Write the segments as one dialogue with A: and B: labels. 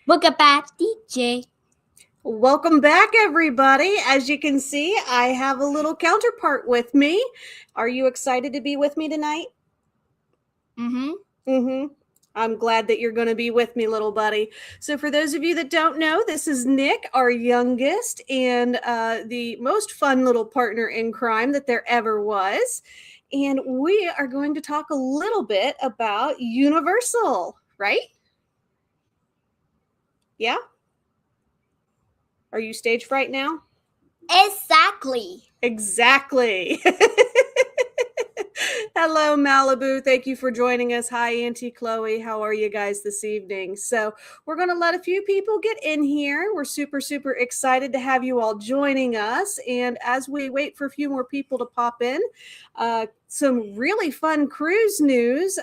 A: Welcome back, DJ.
B: Welcome back, everybody. As you can see, I have a little counterpart with me. Are you excited to be with me tonight?
A: Mm-hmm.
B: Mm-hmm. I'm glad that you're going to be with me, little buddy. So, for those of you that don't know, this is Nick, our youngest and the most fun little partner in crime that there ever was. And we are going to talk a little bit about Universal, right? Yeah? Are you stage fright now?
A: Exactly.
B: Exactly. Hello, Malibu. Thank you for joining us. Hi, Auntie Chloe. How are you guys this evening? So, we're going to let a few people get in here. We're super excited to have you all joining us. And as we wait for a few more people to pop in, some really fun cruise news.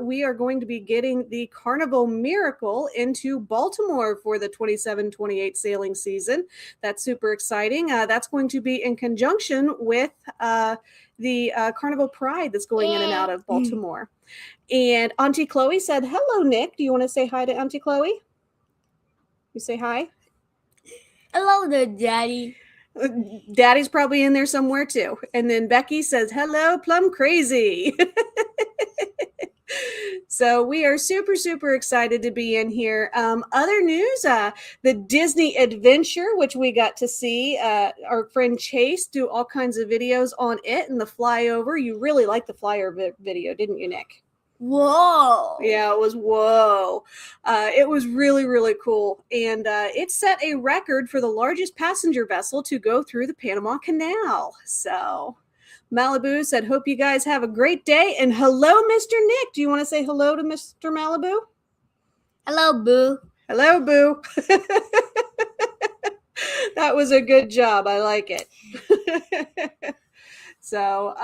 B: We are going to be getting the Carnival Miracle into Baltimore for the 27-28 sailing season. That's super exciting. That's going to be in conjunction with the Carnival Pride that's going in and out of Baltimore. And Auntie Chloe said, hello, Nick. Do you want to say hi to Auntie Chloe? You say hi?
A: Hello there, Daddy.
B: Daddy's probably in there somewhere too. And then Becky says, hello, Plum Crazy. So we are super excited to be in here. Other news, the Disney Adventure, which we got to see our friend Chase do all kinds of videos on it and the flyover. You really liked the flyer video, didn't you, Nick?
A: Whoa.
B: Yeah, it was whoa. It was really cool. And it set a record for the largest passenger vessel to go through the Panama Canal. So Malibu said, hope you guys have a great day. And hello, Mr. Nick. Do you want to say hello to Mr. Malibu?
A: Hello, Boo.
B: Hello, Boo. That was a good job. I like it. So,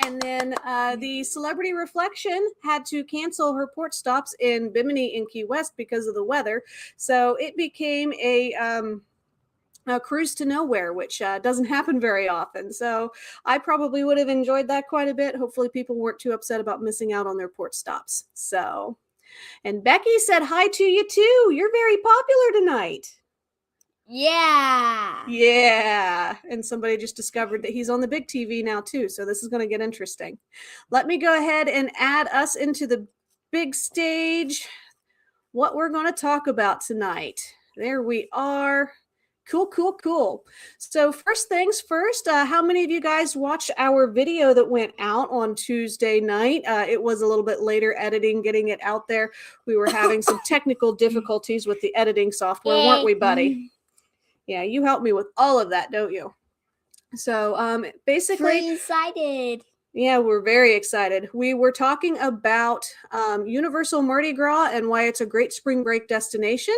B: and then the Celebrity Reflection had to cancel her port stops in Bimini and Key West because of the weather. So it became a cruise to nowhere, which doesn't happen very often. So I probably would have enjoyed that quite a bit. Hopefully people weren't too upset about missing out on their port stops. So, and Becky said hi to you too. You're very popular tonight.
A: Yeah.
B: Yeah. And somebody just discovered that he's on the big TV now too. So this is going to get interesting. Let me go ahead and add us into the big stage. What we're going to talk about tonight. There we are. Cool. So first things first, how many of you guys watched our video that went out on Tuesday night? It was a little bit later editing, getting it out there. We were having some technical difficulties with the editing software, weren't we, buddy? Yeah, you help me with all of that, don't you? So basically,
A: Pretty excited.
B: Yeah, we're very excited. We were talking about Universal Mardi Gras and why it's a great spring break destination,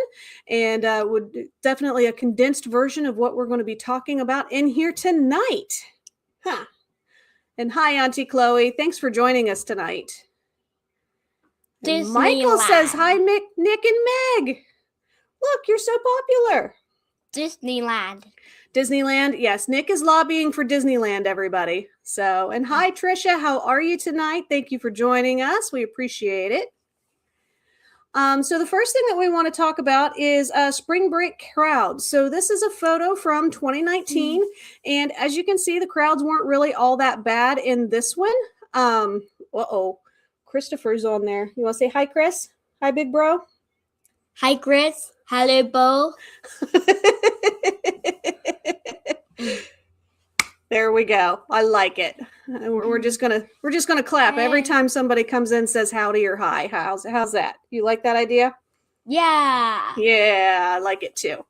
B: and would definitely a condensed version of what we're going to be talking about in here tonight. Huh. And hi, Auntie Chloe. Thanks for joining us tonight. Michael says hi, Nick and Meg. Look, you're so popular.
A: Disneyland.
B: Disneyland. Yes, Nick is lobbying for Disneyland, everybody. So, and hi, Trisha. How are you tonight? Thank you for joining us. We appreciate it. So the first thing that we want to talk about is spring break crowds. So this is a photo from 2019. And as you can see, the crowds weren't really all that bad in this one. Christopher's on there. You want to say hi, Chris? Hi, big bro.
A: Hi, Chris. Hello, Bo.
B: There we go. I like it. We're just gonna clap every time somebody comes in and says howdy or hi. How's that? You like that idea?
A: Yeah.
B: Yeah, I like it too.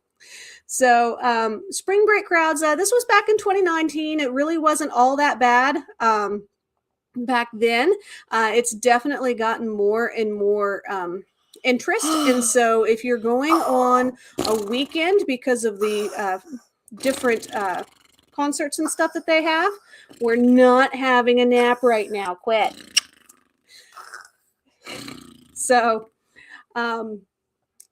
B: So spring break crowds. This was back in 2019. It really wasn't all that bad back then. It's definitely gotten more and more interest. And so if you're going on a weekend because of the different concerts and stuff that they have, we're not having a nap right now. Quit. So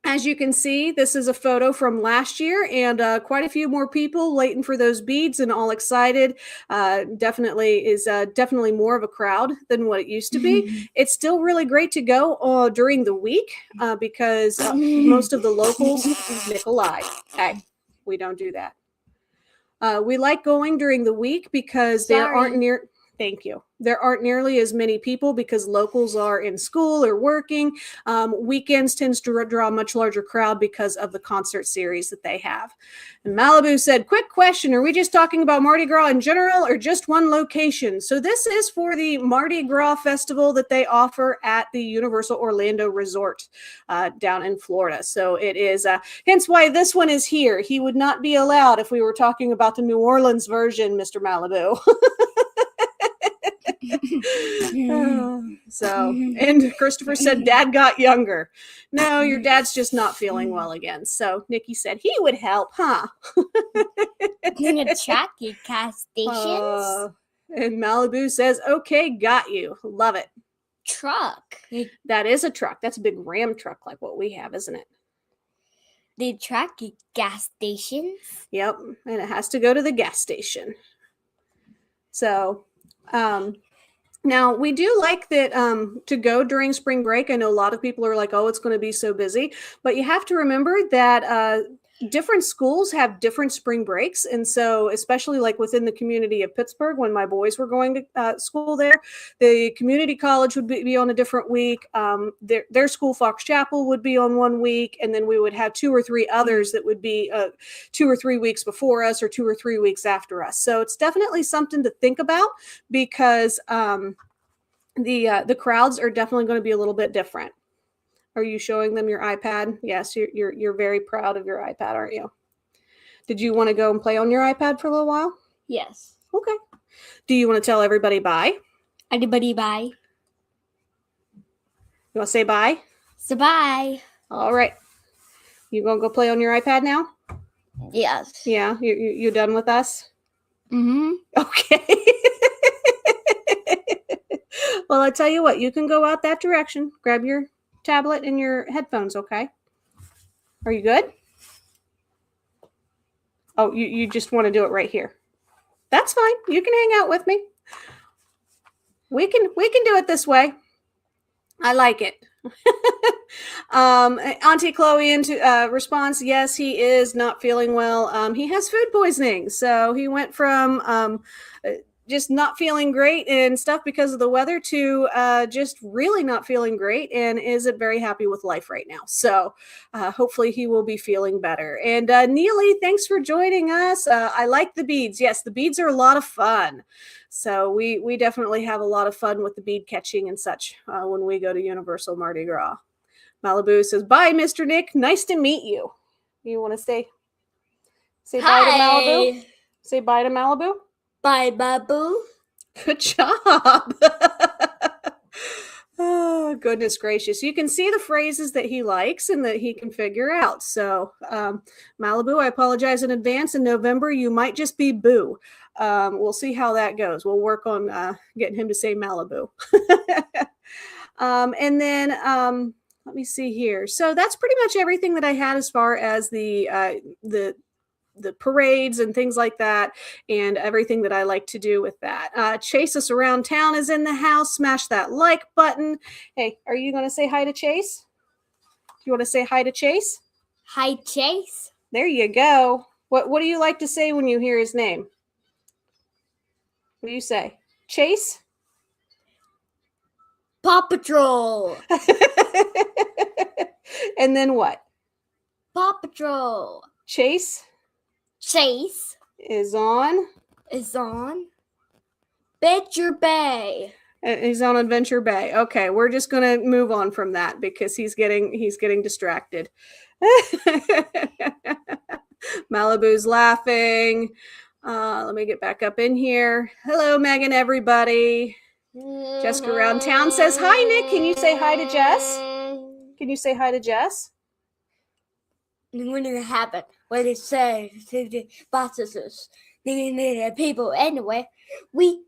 B: As you can see, this is a photo from last year, and quite a few more people waiting for those beads and all excited. Definitely more of a crowd than what it used to be. It's still really great to go during the week because most of the locals, Nikolai, hey, we don't do that. We like going during the week because there aren't near. Thank you. There aren't nearly as many people because locals are in school or working. Weekends tends to draw a much larger crowd because of the concert series that they have. And Malibu said, quick question, are we just talking about Mardi Gras in general or just one location? So this is for the Mardi Gras festival that they offer at the Universal Orlando Resort down in Florida. So it is, hence why this one is here. He would not be allowed if we were talking about the New Orleans version, Mr. Malibu. And Christopher said Dad got younger. No, your dad's just not feeling well again. So Nikki said he would help, huh?
A: Tracky gas stations.
B: And Malibu says, okay, got you. Love it.
A: Truck.
B: That is a truck. That's a big Ram truck like what we have, isn't it?
A: The tracky gas stations.
B: Yep. And it has to go to the gas station. So, now, we do like that to go during spring break. I know a lot of people are like, oh, it's going to be so busy. But you have to remember that different schools have different spring breaks. And so especially like within the community of Pittsburgh, when my boys were going to school there, the community college would be on a different week. Their school, Fox Chapel, would be on one week. And then we would have 2 or 3 others that would be 2 or 3 weeks before us or 2 or 3 weeks after us. So it's definitely something to think about because the crowds are definitely going to be a little bit different. Are you showing them your iPad? Yes, you're very proud of your iPad, aren't you? Did you want to go and play on your iPad for a little while?
A: Yes.
B: Okay. Do you want to tell everybody bye?
A: Everybody bye.
B: You want to say bye?
A: So bye.
B: All right. You gonna go play on your iPad now?
A: Yes.
B: Yeah. You done with us?
A: Mm-hmm.
B: Okay. Well, I tell you what. You can go out that direction. Grab your tablet and your headphones, okay? Are you good? Oh, you just want to do it right here. That's fine. You can hang out with me. We can do it this way. I like it. Auntie Chloe into response, yes, he is not feeling well. He has food poisoning. So he went from just not feeling great and stuff because of the weather to just really not feeling great and isn't very happy with life right now. So hopefully he will be feeling better. And Neely, thanks for joining us. I like the beads. Yes, the beads are a lot of fun. So we definitely have a lot of fun with the bead catching and such when we go to Universal Mardi Gras. Malibu says, bye, Mr. Nick. Nice to meet you. You want to say bye to Malibu? Say bye to Malibu?
A: Bye, Babu.
B: Good job. Oh, goodness gracious. You can see the phrases that he likes and that he can figure out. So, Malibu, I apologize in advance. In November, you might just be Boo. We'll see how that goes. We'll work on getting him to say Malibu. And then let me see here. So that's pretty much everything that I had as far as the parades and things like that and everything that I like to do with that. Chase Us Around Town is in the house. Smash that like button. Hey, are you going to say hi to Chase? Do you want to say hi to Chase?
A: Hi, Chase.
B: There you go. What do you like to say when you hear his name? What do you say? Chase?
A: Paw Patrol.
B: And then what?
A: Paw Patrol.
B: Chase is on
A: Adventure Bay.
B: He's on Adventure Bay. Okay, we're just gonna move on from that because he's getting distracted. Malibu's laughing. Let me get back up in here. Hello, Megan, everybody. Jessica Around Town says hi, Nick. Can you say hi to Jess? Can you say hi to Jess?
A: When you have it, what it says to the bosses, the people anyway. We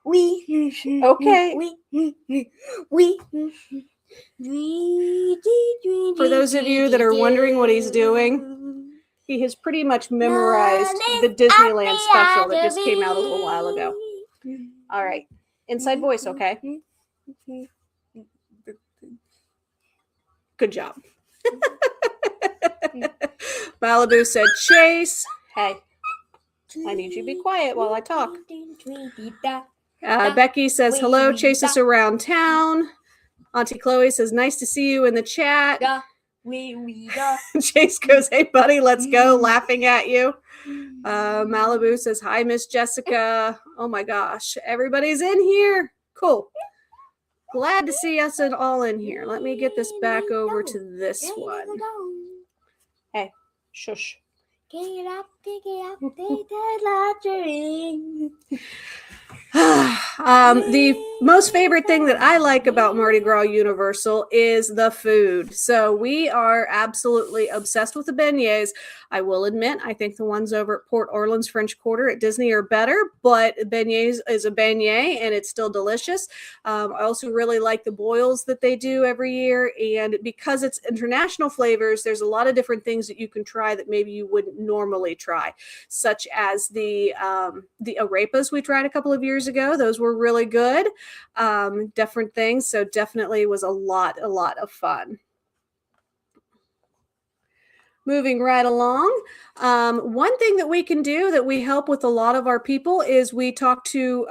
B: Okay.
A: we
B: For those of you that are wondering what he's doing, he has pretty much memorized the Disneyland special that just came out a little while ago. All right. Inside voice, okay? Good job. Malibu said, Chase, hey, I need you to be quiet while I talk. Becky says, hello, chase us around town. Auntie Chloe says, nice to see you in the chat. Chase goes, hey, buddy, let's go, laughing at you. Malibu says, hi, Miss Jessica. Oh, my gosh. Everybody's in here. Cool. Glad to see us all in here. Let me get this back over to this one. Hey, shush.
A: Get up, lottery.
B: The most favorite thing that I like about Mardi Gras Universal is the food. So we are absolutely obsessed with the beignets. I will admit, I think the ones over at Port Orleans French Quarter at Disney are better, but beignets is a beignet and it's still delicious. I also really like the boils that they do every year. And because it's international flavors, there's a lot of different things that you can try that maybe you wouldn't normally try, such as the arepas we tried a couple of years ago. Those were really good. Different things. So definitely was a lot of fun. Moving right along. One thing that we can do that we help with a lot of our people is we talk to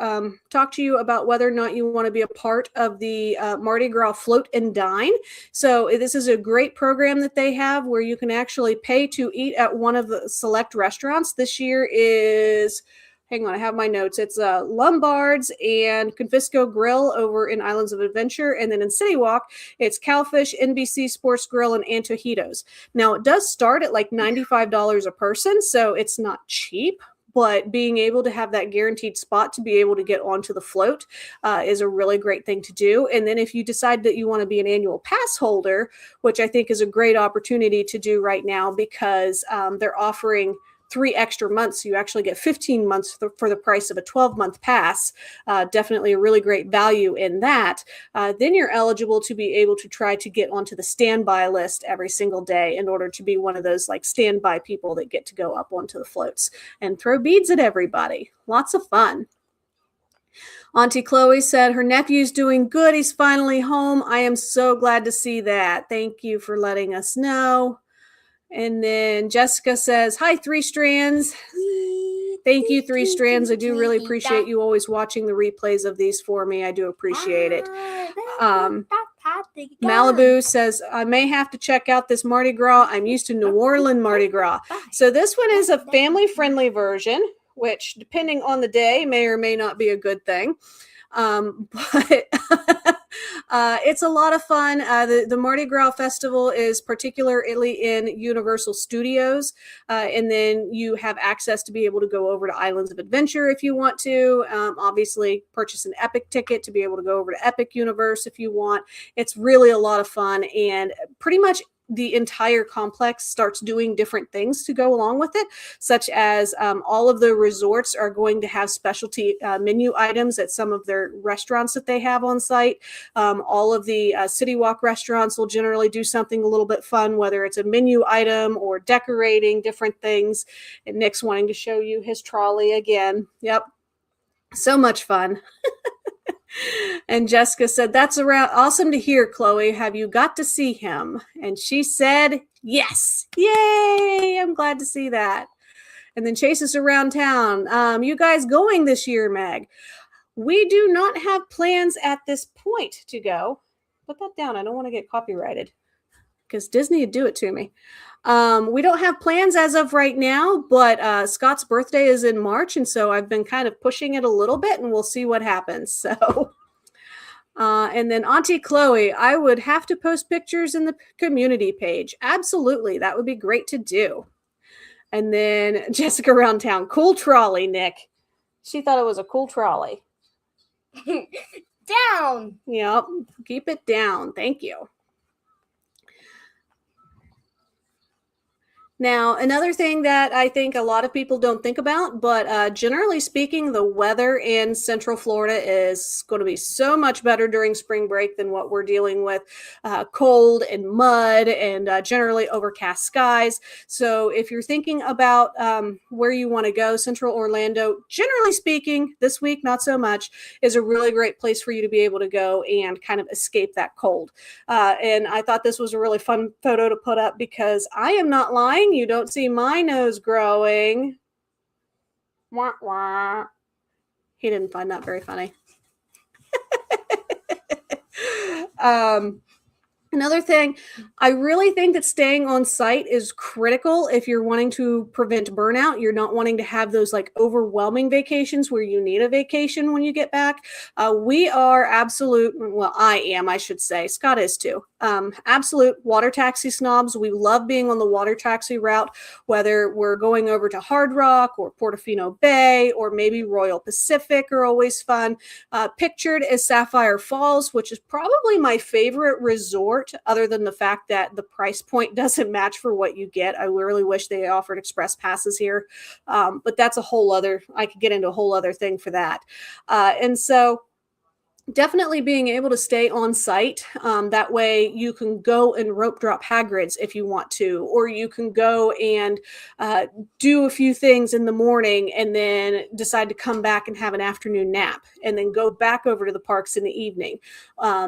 B: you about whether or not you want to be a part of the Mardi Gras Float and Dine. So this is a great program that they have where you can actually pay to eat at one of the select restaurants. This year is, hang on, I have my notes. It's Lombard's and Confisco Grill over in Islands of Adventure. And then in City Walk, it's Cowfish, NBC Sports Grill, and Antojitos. Now, it does start at like $95 a person, so it's not cheap. But being able to have that guaranteed spot to be able to get onto the float is a really great thing to do. And then if you decide that you want to be an annual pass holder, which I think is a great opportunity to do right now because they're offering 3 extra months. So you actually get 15 months for the price of a 12-month pass. Definitely a really great value in that. Then you're eligible to be able to try to get onto the standby list every single day in order to be one of those like standby people that get to go up onto the floats and throw beads at everybody. Lots of fun. Auntie Chloe said her nephew's doing good. He's finally home. I am so glad to see that. Thank you for letting us know. And then Jessica says, hi, 3 Strands. Thank you, 3 Strands. I do really appreciate you always watching the replays of these for me. I do appreciate it. Malibu says, I may have to check out this Mardi Gras. I'm used to New Orleans Mardi Gras. So this one is a family-friendly version, which depending on the day may or may not be a good thing. But it's a lot of fun. The Mardi Gras Festival is particularly in Universal Studios, and then you have access to be able to go over to Islands of Adventure if you want to. Obviously, purchase an Epic ticket to be able to go over to Epic Universe if you want. It's really a lot of fun, and pretty much the entire complex starts doing different things to go along with it, such as all of the resorts are going to have specialty menu items at some of their restaurants that they have on site. All of the City Walk restaurants will generally do something a little bit fun, whether it's a menu item or decorating different things. And Nick's wanting to show you his trolley again. Yep. So much fun. And Jessica said, that's awesome to hear, Chloe. Have you got to see him? And she said, yes. Yay! I'm glad to see that. And then Chase is around town. You guys going this year, Meg? We do not have plans at this point to go. Put that down. I don't want to get copyrighted because Disney would do it to me. We don't have plans as of right now, but Scott's birthday is in March, and so I've been kind of pushing it a little bit, and we'll see what happens. So, and then Auntie Chloe, I would have to post pictures in the community page. Absolutely, that would be great to do. And then Jessica around town, cool trolley, Nick. She thought it was a cool trolley.
A: Down.
B: Yep, keep it down. Thank you. Now, another thing that I think a lot of people don't think about, but generally speaking, the weather in Central Florida is going to be so much better during spring break than what we're dealing with, cold and mud and generally overcast skies. So if you're thinking about where you want to go, Central Orlando, generally speaking, this week, not so much, is a really great place for you to be able to go and kind of escape that cold. And I thought this was a really fun photo to put up because I am not lying. You don't see my nose growing. Wah, wah. He didn't find that very funny. Another thing, I really think that staying on site is critical if you're wanting to prevent burnout. You're not wanting to have those like overwhelming vacations where you need a vacation when you get back. We are absolute, well, I am, I should say. Scott is too. Absolute water taxi snobs. We love being on the water taxi route, whether we're going over to Hard Rock or Portofino Bay or maybe Royal Pacific are always fun. Pictured is Sapphire Falls, which is probably my favorite resort, other than the fact that the price point doesn't match for what you get. I really wish they offered express passes here, but that's a whole other, I could get into a whole other thing for that. And so definitely being able to stay on site. That way you can go and rope drop Hagrid's if you want to, or you can go and do a few things in the morning and then decide to come back and have an afternoon nap and then go back over to the parks in the evening.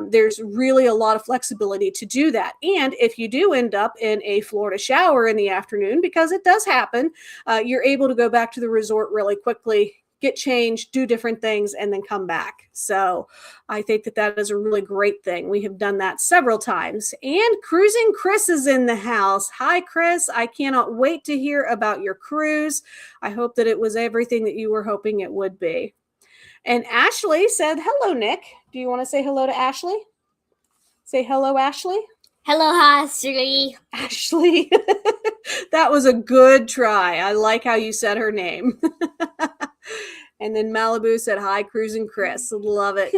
B: There's really a lot of flexibility to do that. And if you do end up in a Florida shower in the afternoon, because it does happen, you're able to go back to the resort really quickly, get changed, do different things, and then come back. So I think that that is a really great thing. We have done that several times. And Cruising Chris is in the house. Hi, Chris. I cannot wait to hear about your cruise. I hope that it was everything that you were hoping it would be. And Ashley said, hello, Nick. Do you want to say hello to Ashley? Say hello, Ashley.
A: Hello, Ashley.
B: Ashley. That was a good try. I like how you said her name. And then Malibu said, hi, Cruising Chris. Love it.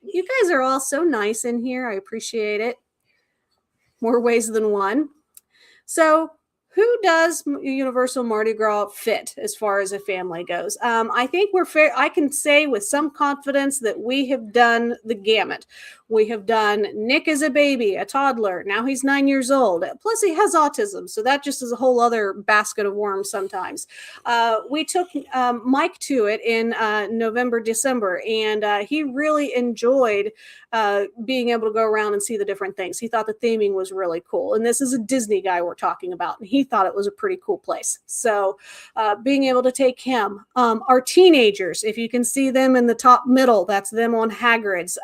B: You guys are all so nice in here. I appreciate it. More ways than one. So who does Universal Mardi Gras fit as far as a family goes? I think we're fair. I can say with some confidence that we have done the gamut. We have done Nick as a baby, a toddler. Now he's 9 years old. Plus he has autism. So that just is a whole other basket of worms sometimes. We took Mike to it in November, December, and he really enjoyed being able to go around and see the different things. He thought the theming was really cool. And this is a Disney guy we're talking about. And he thought it was a pretty cool place. So being able to take him, our teenagers, if you can see them in the top middle, that's them on Hagrid's.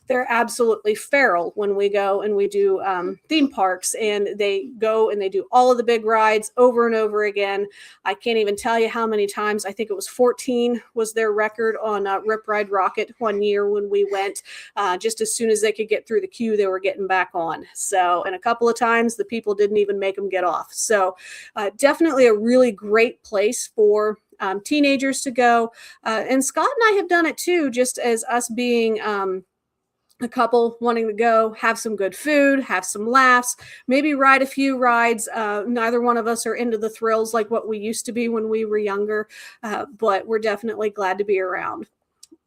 B: They're absolutely feral when we go and we do theme parks, and they go and they do all of the big rides over and over again. I can't even tell you how many times. I think it was 14 was their record on Rip Ride Rocket one year when we went. Just as soon as they could get through the queue, they were getting back on. So, and a couple of times the people didn't even make them get off. So definitely a really great place for teenagers to go. And Scott and I have done it too, just as us being a couple wanting to go have some good food, have some laughs, maybe ride a few rides. Neither one of us are into the thrills like what we used to be when we were younger, but we're definitely glad to be around.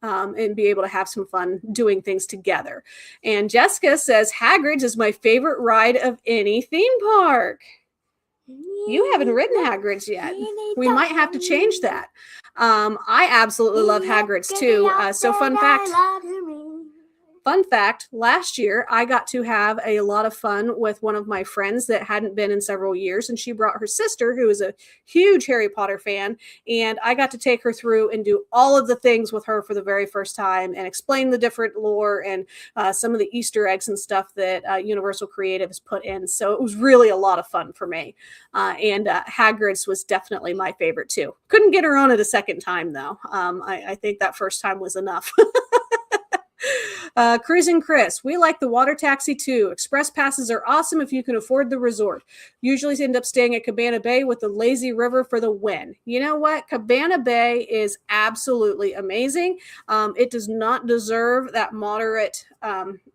B: And be able to have some fun doing things together. And Jessica says, Hagrid's is my favorite ride of any theme park. You haven't ridden Hagrid's yet. We might have to change that. I absolutely love Hagrid's too. So fun fact, last year I got to have a lot of fun with one of my friends that hadn't been in several years, and she brought her sister, who is a huge Harry Potter fan, and I got to take her through and do all of the things with her for the very first time and explain the different lore and some of the Easter eggs and stuff that Universal Creative has put in. So it was really a lot of fun for me. And Hagrid's was definitely my favorite too. Couldn't get her on it a second time though. I think that first time was enough. Cruising Chris, we like the water taxi too. Express passes are awesome if you can afford the resort. Usually end up staying at Cabana Bay with the lazy river for the win. You know what? Cabana Bay is absolutely amazing. It does not deserve that moderate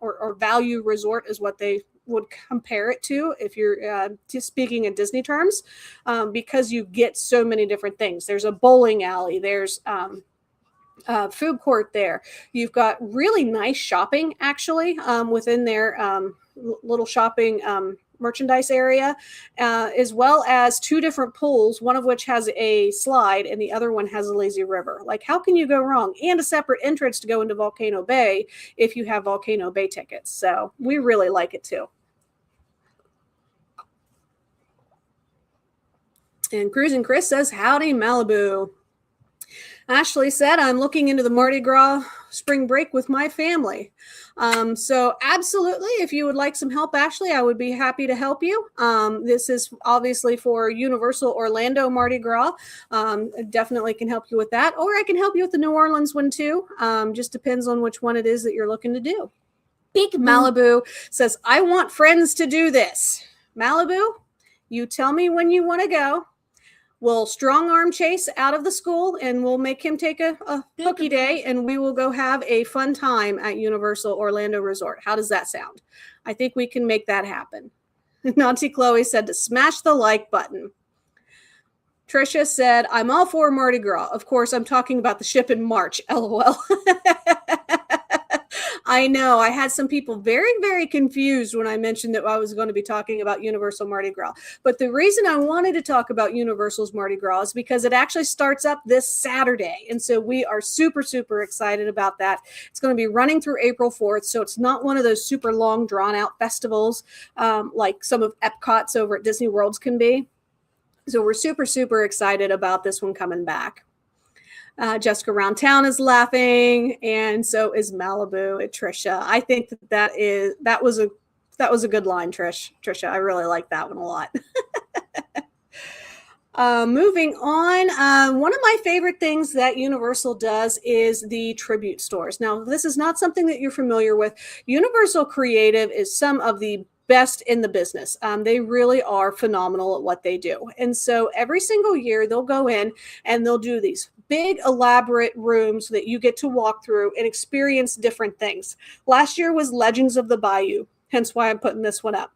B: or value resort is what they would compare it to if you're just speaking in Disney terms, because you get so many different things. There's a bowling alley. There's food court there. You've got really nice shopping actually within their little shopping merchandise area, as well as 2 different pools, one of which has a slide and the other one has a lazy river. Like, how can you go wrong? And a separate entrance to go into Volcano Bay if you have Volcano Bay tickets. So we really like it too. And Cruising Chris says, howdy, Malibu. Ashley said, I'm looking into the Mardi Gras spring break with my family. So absolutely, if you would like some help, Ashley, I would be happy to help you. This is obviously for Universal Orlando Mardi Gras. Definitely can help you with that. Or I can help you with the New Orleans one too. Just depends on which one it is that you're looking to do. Big Malibu says, I want friends to do this. Malibu, you tell me when you want to go. We'll strong arm Chase out of the school and we'll make him take a hooky day and we will go have a fun time at Universal Orlando Resort. How does that sound? I think we can make that happen. Nancy Chloe said to smash the like button. Trisha said, I'm all for Mardi Gras. Of course, I'm talking about the ship in March. LOL. I know. I had some people very, very confused when I mentioned that I was going to be talking about Universal Mardi Gras. But the reason I wanted to talk about Universal's Mardi Gras is because it actually starts up this Saturday. And so we are super, super excited about that. It's going to be running through April 4th. So it's not one of those super long, drawn out festivals like some of Epcot's over at Disney World's can be. So we're super, super excited about this one coming back. Jessica Round Town is laughing, and so is Malibu at Trisha. I think that was a good line, Trisha. I really like that one a lot. Moving on, one of my favorite things that Universal does is the tribute stores. Now, this is not something that you're familiar with. Universal Creative is some of the best in the business. They really are phenomenal at what they do. And so every single year they'll go in and they'll do these big elaborate rooms that you get to walk through and experience different things. Last year was Legends of the Bayou, hence why I'm putting this one up.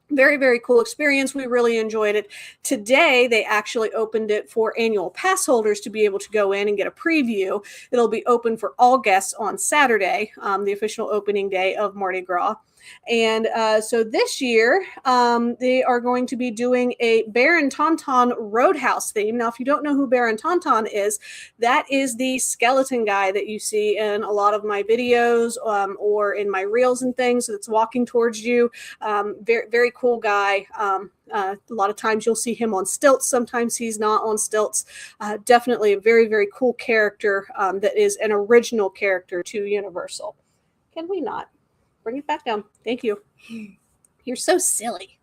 B: Very, very cool experience. We really enjoyed it. Today, they actually opened it for annual pass holders to be able to go in and get a preview. It'll be open for all guests on Saturday, the official opening day of Mardi Gras. And so this year, they are going to be doing a Baron Tauntaun Roadhouse theme. Now, if you don't know who Baron Tauntaun is, that is the skeleton guy that you see in a lot of my videos or in my reels and things that's walking towards you. Very, very cool guy. A lot of times you'll see him on stilts. Sometimes he's not on stilts. Definitely a very, very cool character that is an original character to Universal. Can we not? Bring it back down. Thank you. You're so silly.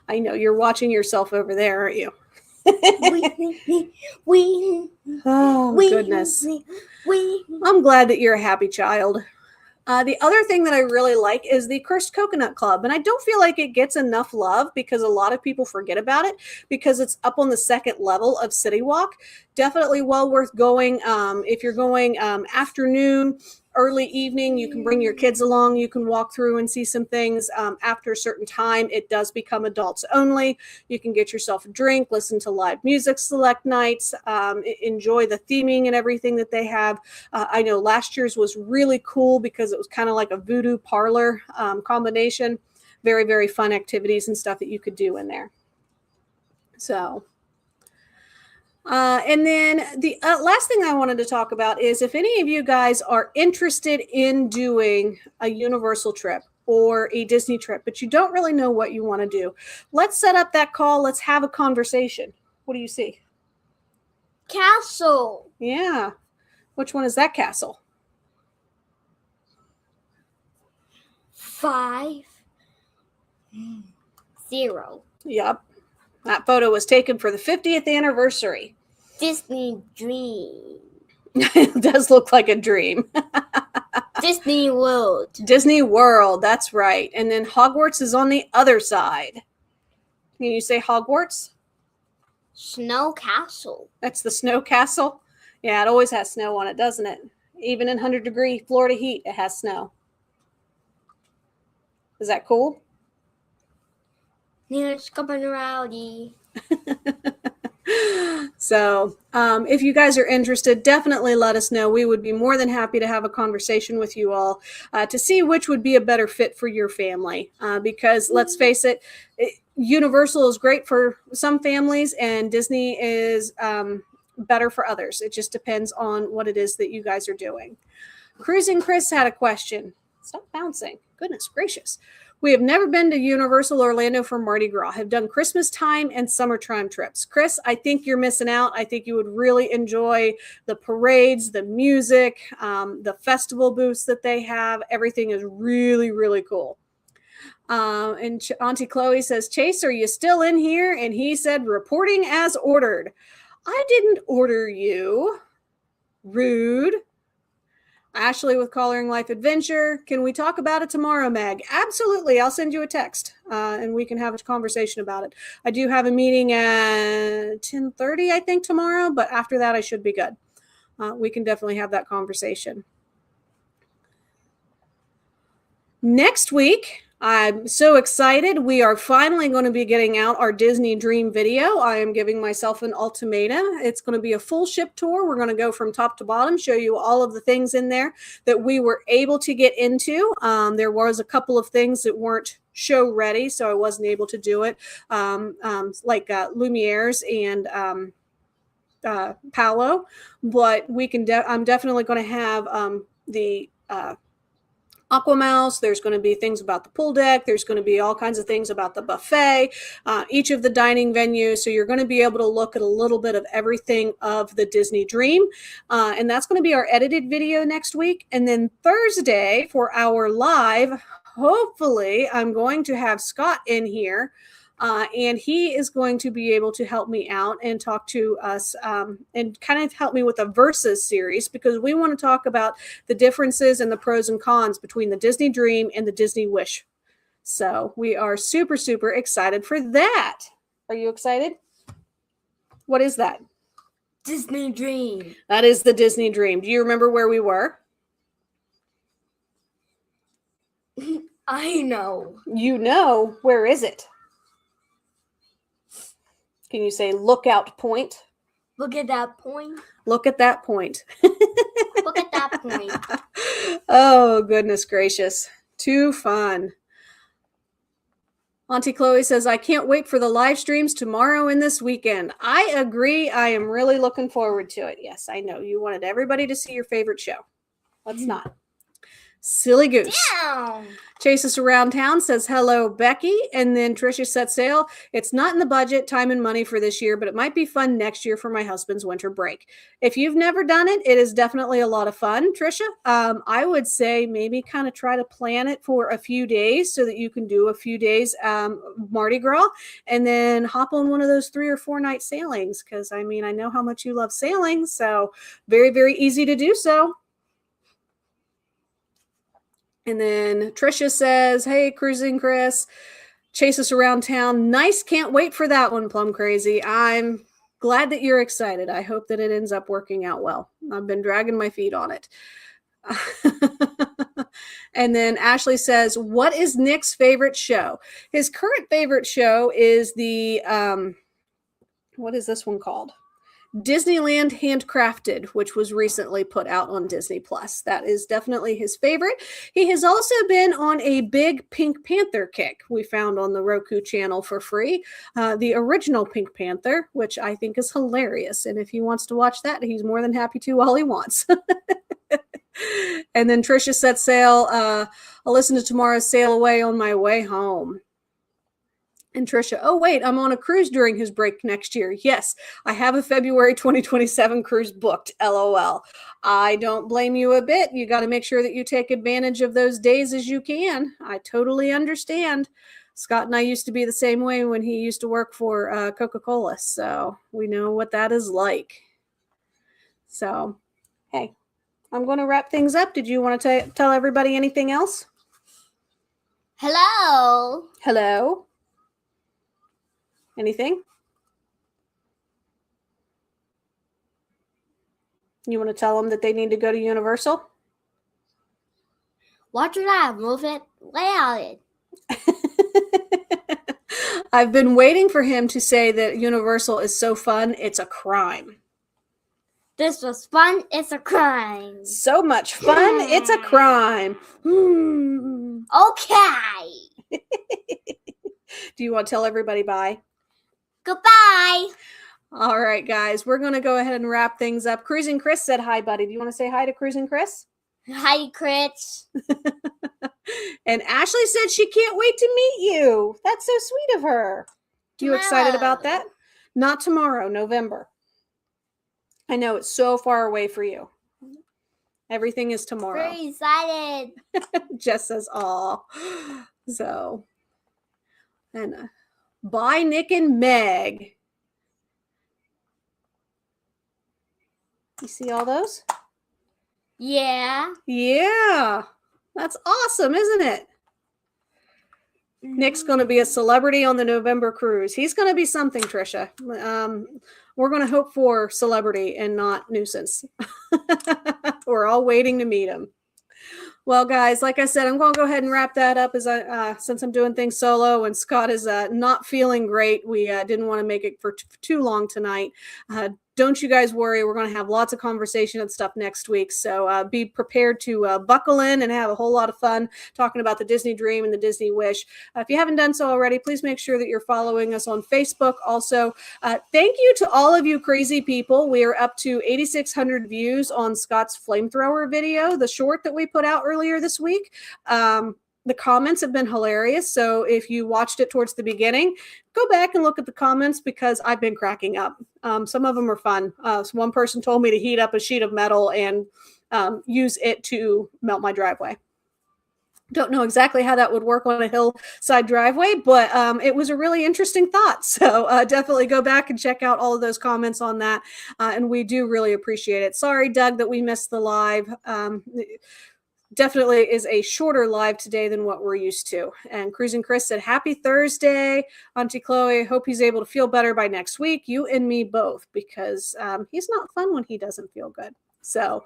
B: I know you're watching yourself over there, aren't you? Oh, goodness. I'm glad that you're a happy child. The other thing that I really like is the Cursed Coconut Club. And I don't feel like it gets enough love because a lot of people forget about it because it's up on the second level of City Walk. Definitely well worth going. If you're going afternoon, early evening, you can bring your kids along. You can walk through and see some things. After a certain time, it does become adults only. You can get yourself a drink, listen to live music select nights, enjoy the theming and everything that they have. I know last year's was really cool because it was kind of like a voodoo parlor combination. Very, very fun activities and stuff that you could do in there. So... and then the last thing I wanted to talk about is if any of you guys are interested in doing a Universal trip or a Disney trip, but you don't really know what you want to do, let's set up that call. Let's have a conversation. What do you see?
A: Castle.
B: Yeah. Which one is that castle?
A: 5 0.
B: Yep. That photo was taken for the 50th anniversary.
A: Disney Dream.
B: It does look like a dream.
A: Disney World.
B: Disney World, that's right. And then Hogwarts is on the other side. Can you say Hogwarts?
A: Snow Castle.
B: That's the snow castle? Yeah, it always has snow on it, doesn't it? Even in 100-degree Florida heat, it has snow. Is that cool?
A: Nearest company rowdy.
B: So if you guys are interested, definitely let us know. We would be more than happy to have a conversation with you all to see which would be a better fit for your family. Because let's face it, Universal is great for some families and Disney is better for others. It just depends on what it is that you guys are doing. Cruising Chris had a question. Stop bouncing. Goodness gracious. We have never been to Universal Orlando for Mardi Gras. Have done Christmas time and summertime trips. Chris, I think you're missing out. I think you would really enjoy the parades, the music, the festival booths that they have. Everything is really, really cool. And Auntie Chloe says, Chase, are you still in here? And he said, reporting as ordered. I didn't order you. Rude. Ashley with Collaring Life Adventure. Can we talk about it tomorrow, Meg? Absolutely. I'll send you a text and we can have a conversation about it. I do have a meeting at 10:30, I think, tomorrow, but after that, I should be good. We can definitely have that conversation. Next week, I'm so excited. We are finally going to be getting out our Disney Dream video. I am giving myself an ultimatum. It's going to be a full ship tour. We're going to go from top to bottom, show you all of the things in there that we were able to get into. There was a couple of things that weren't show ready, so I wasn't able to do it, like Lumiere's and Paolo. But we can. I'm definitely going to have the Aquamouse. There's going to be things about the pool deck. There's going to be all kinds of things about the buffet, each of the dining venues. So you're going to be able to look at a little bit of everything of the Disney Dream. And that's going to be our edited video next week. And then Thursday for our live, hopefully I'm going to have Scott in here. And he is going to be able to help me out and talk to us and kind of help me with a versus series, because we want to talk about the differences and the pros and cons between the Disney Dream and the Disney Wish. So we are super, super excited for that. Are you excited? What is that?
A: Disney Dream.
B: That is the Disney Dream. Do you remember where we were?
A: I know.
B: You know. Where is it? Can you say lookout point?
A: Look at that point.
B: Look at that point.
A: Look at that point.
B: Oh, goodness gracious. Too fun. Auntie Chloe says, I can't wait for the live streams tomorrow and this weekend. I agree. I am really looking forward to it. Yes, I know. You wanted everybody to see your favorite show. Let's not. Silly goose.
A: Down.
B: Chase us around town says, hello, Becky. And then Tricia set sail. It's not in the budget, time and money for this year, but it might be fun next year for my husband's winter break. If you've never done it, it is definitely a lot of fun, Tricia. I would say maybe kind of try to plan it for a few days so that you can do a few days Mardi Gras and then hop on one of those 3 or 4 night sailings. Because, I mean, I know how much you love sailing, so very, very easy to do so. And then Tricia says, hey, Cruising Chris, chase us around town. Nice. Can't wait for that one, Plum Crazy. I'm glad that you're excited. I hope that it ends up working out well. I've been dragging my feet on it. And then Ashley says, what is Nick's favorite show? His current favorite show is the, what is this one called? Disneyland Handcrafted, which was recently put out on Disney Plus. That is definitely his favorite. He has also been on a big Pink Panther kick we found on the Roku channel for free. The original Pink Panther, which I think is hilarious. And if he wants to watch that, he's more than happy to while he wants. And then Tricia set sail. I'll listen to tomorrow's Sail Away on my way home. And Tricia, oh, wait, I'm on a cruise during his break next year. Yes, I have a February 2027 cruise booked, LOL. I don't blame you a bit. You got to make sure that you take advantage of those days as you can. I totally understand. Scott and I used to be the same way when he used to work for Coca-Cola. So we know what that is like. So, hey, I'm going to wrap things up. Did you want to tell everybody anything else?
A: Hello.
B: Hello. Anything? You want to tell them that they need to go to Universal?
A: Watch it out. Move it. Lay out it.
B: I've been waiting for him to say that Universal is so fun, it's a crime.
A: This was fun, it's a crime.
B: So much fun, it's a crime.
A: Okay.
B: Do you want to tell everybody bye?
A: Goodbye.
B: All right, guys, we're going to go ahead and wrap things up. Cruising Chris said hi, buddy. Do you want to say hi to Cruising Chris?
A: Hi, Chris.
B: And Ashley said she can't wait to meet you. That's so sweet of her. You excited about that? Not tomorrow, November. I know it's so far away for you. Everything is tomorrow.
A: Very excited.
B: Jess says, aw. So, and bye, Nick and Meg. You see all those?
A: Yeah.
B: Yeah. That's awesome, isn't it? Nick's going to be a celebrity on the November cruise. He's going to be something, Trisha. We're going to hope for celebrity and not nuisance. We're all waiting to meet him. Well, guys, like I said, I'm going to go ahead and wrap that up since I'm doing things solo and Scott is not feeling great. We didn't want to make it for too long tonight. Don't you guys worry. We're going to have lots of conversation and stuff next week. So be prepared to buckle in and have a whole lot of fun talking about the Disney Dream and the Disney Wish. If you haven't done so already, please make sure that you're following us on Facebook. Also, thank you to all of you crazy people. We are up to 8,600 views on Scott's flamethrower video, the short that we put out earlier this week. The comments have been hilarious. So if you watched it towards the beginning, go back and look at the comments because I've been cracking up. Some of them are fun. So one person told me to heat up a sheet of metal and use it to melt my driveway. Don't know exactly how that would work on a hillside driveway, but it was a really interesting thought. So definitely go back and check out all of those comments on that. And we do really appreciate it. Sorry, Doug, that we missed the live. Definitely is a shorter live today than what we're used to. And Cruising Chris said, happy Thursday, Auntie Chloe. Hope he's able to feel better by next week. You and me both, because he's not fun when he doesn't feel good. So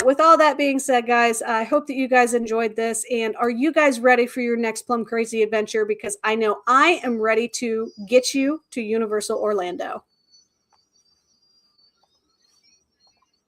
B: with all that being said, guys, I hope that you guys enjoyed this. And are you guys ready for your next Plum Crazy adventure? Because I know I am ready to get you to Universal Orlando.